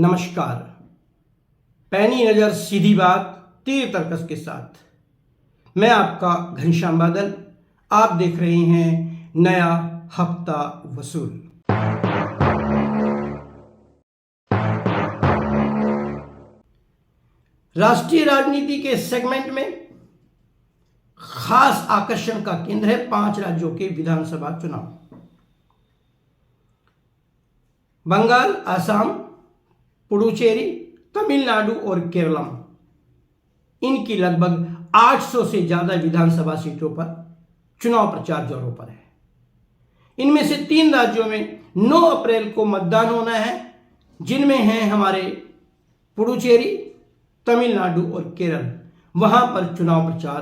नमस्कार। पैनी नजर सीधी बात तीर तर्कस के साथ मैं आपका घनश्याम बादल। आप देख रहे हैं नया हफ्ता वसूल। राष्ट्रीय राजनीति के सेगमेंट में खास आकर्षण का केंद्र है 5 राज्यों के विधानसभा चुनाव। बंगाल, असम, पुडुचेरी, तमिलनाडु और केरलम, इनकी लगभग 800 से ज्यादा विधानसभा सीटों पर चुनाव प्रचार जोरों पर है। इनमें से 3 राज्यों में 9 अप्रैल को मतदान होना है, जिनमें हैं हमारे पुडुचेरी, तमिलनाडु और केरल। वहां पर चुनाव प्रचार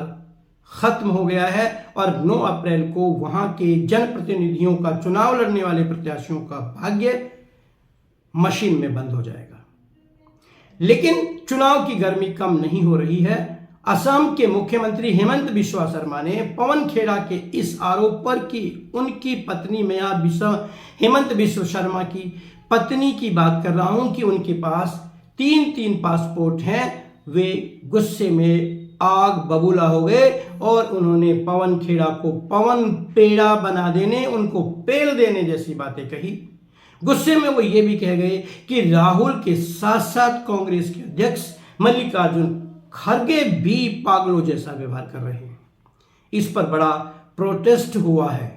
खत्म हो गया है और 9 अप्रैल को वहां के जनप्रतिनिधियों का, चुनाव लड़ने वाले प्रत्याशियों का भाग्य मशीन में बंद हो जाएगा। लेकिन चुनाव की गर्मी कम नहीं हो रही है। असम के मुख्यमंत्री हेमंत बिस्वा शर्मा ने पवन खेड़ा के इस आरोप पर कि उनकी पत्नी हेमंत बिस्वा शर्मा की पत्नी की बात कर रहा हूं कि उनके पास 3 पासपोर्ट हैं, वे गुस्से में आग बबूला हो गए और उन्होंने पवन खेड़ा को पवन पेड़ा बना देने, उनको पेल देने जैसी बातें कही। गुस्से में वो ये भी कह गए कि राहुल के साथ साथ कांग्रेस के अध्यक्ष मल्लिकार्जुन खड़गे भी पागलों जैसा व्यवहार कर रहे हैं। इस पर बड़ा प्रोटेस्ट हुआ है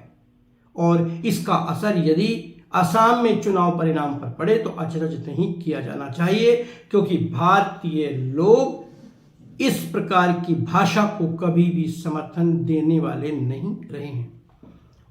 और इसका असर यदि असम में चुनाव परिणाम पर पड़े तो अचरज नहीं किया जाना चाहिए, क्योंकि भारतीय लोग इस प्रकार की भाषा को कभी भी समर्थन देने वाले नहीं रहे हैं।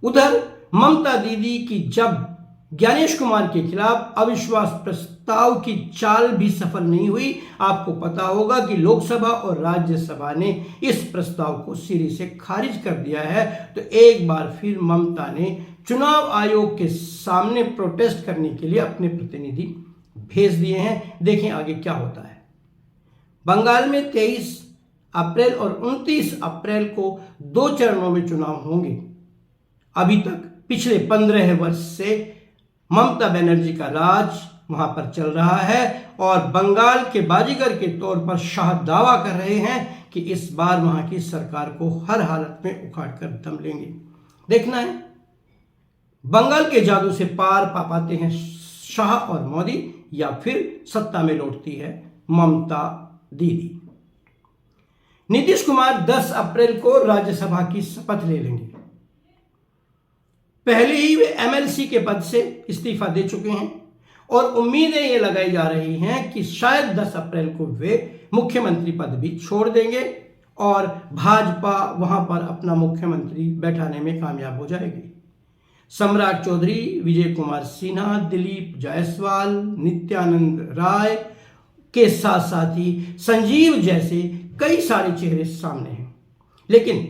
उधर ममता दीदी की जब ज्ञानेश कुमार के खिलाफ अविश्वास प्रस्ताव की चाल भी सफल नहीं हुई। आपको पता होगा कि लोकसभा और राज्यसभा ने इस प्रस्ताव को सिरे से खारिज कर दिया है। तो एक बार फिर ममता ने चुनाव आयोग के सामने प्रोटेस्ट करने के लिए अपने प्रतिनिधि भेज दिए हैं। देखें आगे क्या होता है। बंगाल में 23 अप्रैल और 29 अप्रैल को 2 चरणों में चुनाव होंगे। अभी तक पिछले 15 वर्ष से ममता बनर्जी का राज वहां पर चल रहा है और बंगाल के बाजीगर के तौर पर शाह दावा कर रहे हैं कि इस बार वहां की सरकार को हर हालत में उखाड़ कर दम लेंगे। देखना है बंगाल के जादू से पार पा पाते हैं शाह और मोदी या फिर सत्ता में लौटती है ममता दीदी। नीतीश कुमार 10 अप्रैल को राज्यसभा की शपथ ले लेंगे। पहले ही वे एमएलसी के पद से इस्तीफा दे चुके हैं और उम्मीदें ये लगाई जा रही हैं कि शायद 10 अप्रैल को वे मुख्यमंत्री पद भी छोड़ देंगे और भाजपा वहां पर अपना मुख्यमंत्री बैठाने में कामयाब हो जाएगी। सम्राट चौधरी, विजय कुमार सिन्हा, दिलीप जायसवाल, नित्यानंद राय के साथ साथ ही संजीव जैसे कई सारे चेहरे सामने हैं। लेकिन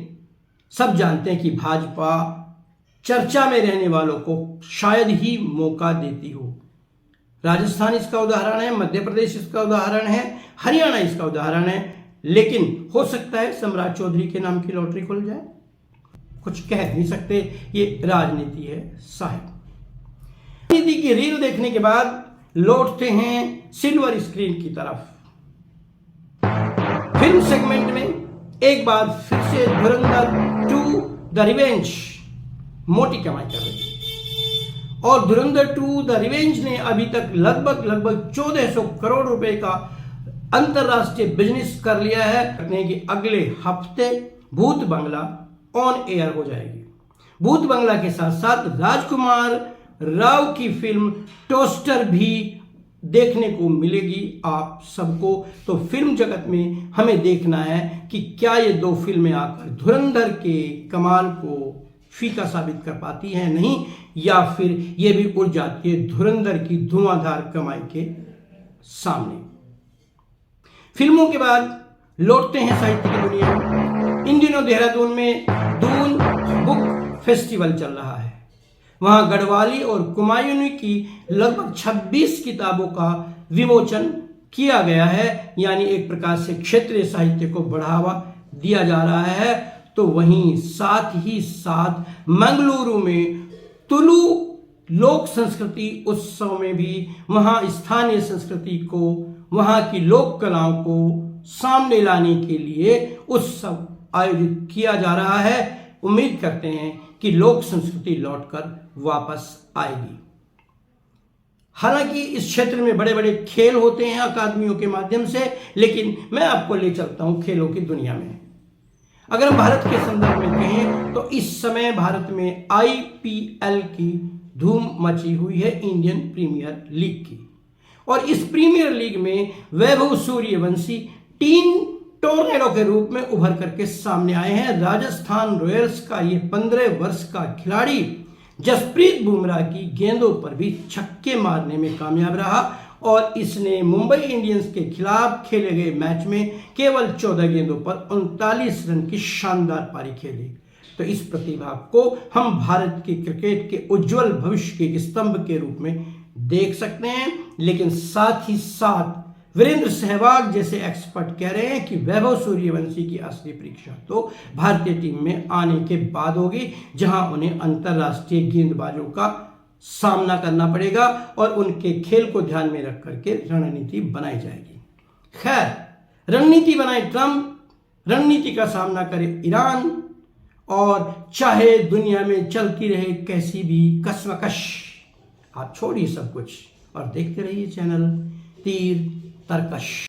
सब जानते हैं कि भाजपा चर्चा में रहने वालों को शायद ही मौका देती हो। राजस्थान इसका उदाहरण है, मध्य प्रदेश इसका उदाहरण है, हरियाणा इसका उदाहरण है। लेकिन हो सकता है सम्राट चौधरी के नाम की लॉटरी खुल जाए। कुछ कह नहीं सकते, ये राजनीति है साहब। राजनीति की रील देखने के बाद लौटते हैं सिल्वर स्क्रीन की तरफ। फिल्म सेगमेंट में एक बार फिर से धुरंधर 2 द रिवेंज मोटी कमाई कर रही है और धुरंधर 2 द रिवेंज ने अभी तक लगभग 1400 करोड़ रुपए का अंतरराष्ट्रीय बिजनेस कर लिया है। कि अगले हफ्ते भूत बंगला ऑन एयर हो जाएगी। भूत बंगला के साथ साथ राजकुमार राव की फिल्म टोस्टर भी देखने को मिलेगी आप सबको। तो फिल्म जगत में हमें देखना है कि क्या ये 2 फिल्में आकर धुरंधर के कमाल को फीका साबित कर पाती है नहीं, या फिर ये भी उड़ जाती है धुरंधर की धुआंधार कमाई के सामने। फिल्मों के बाद लौटते हैं साहित्य की दुनिया में। इन दिनों देहरादून में दून बुक फेस्टिवल चल रहा है। वहां गढ़वाली और कुमायूनी की लगभग 26 किताबों का विमोचन किया गया है, यानी एक प्रकार से क्षेत्रीय साहित्य को बढ़ावा दिया जा रहा है। तो वहीं साथ ही साथ मंगलुरु में तुलु लोक संस्कृति उत्सव में भी वहाँ स्थानीय संस्कृति को, वहाँ की लोक कलाओं को सामने लाने के लिए उत्सव आयोजित किया जा रहा है। उम्मीद करते हैं कि लोक संस्कृति लौटकर वापस आएगी। हालांकि इस क्षेत्र में बड़े बड़े खेल होते हैं अकादमियों के माध्यम से, लेकिन मैं आपको ले चलता हूं खेलों की दुनिया में। अगर हम भारत के संदर्भ में कहें तो इस समय भारत में IPL की धूम मची हुई है, इंडियन प्रीमियर लीग की। और इस प्रीमियर लीग में वैभव सूर्यवंशी टीम टोर्नेडो के रूप में उभर करके सामने आए हैं। राजस्थान रॉयल्स का ये 15 वर्ष का खिलाड़ी जसप्रीत बुमराह की गेंदों पर भी छक्के मारने में कामयाब रहा और इसने मुंबई इंडियंस के खिलाफ खेले गए मैच में केवल 14 गेंदों पर 39 रन की शानदार पारी खेली। तो इस प्रतिभा को हम भारत के क्रिकेट के उज्जवल भविष्य के एक स्तंभ के रूप में देख सकते हैं। लेकिन साथ ही साथ वीरेंद्र सहवाग जैसे एक्सपर्ट कह रहे हैं कि वैभव सूर्यवंशी की असली परीक्षा तो भारतीय टीम में आने के बाद होगी, जहां उन्हें अंतर्राष्ट्रीय गेंदबाजों का सामना करना पड़ेगा और उनके खेल को ध्यान में रख करके रणनीति बनाई जाएगी। खैर, रणनीति बनाए ट्रंप, रणनीति का सामना करे ईरान, और चाहे दुनिया में चलती रहे कैसी भी कशमकश, आप छोड़िए सब कुछ और देखते रहिए चैनल तीर तरकश।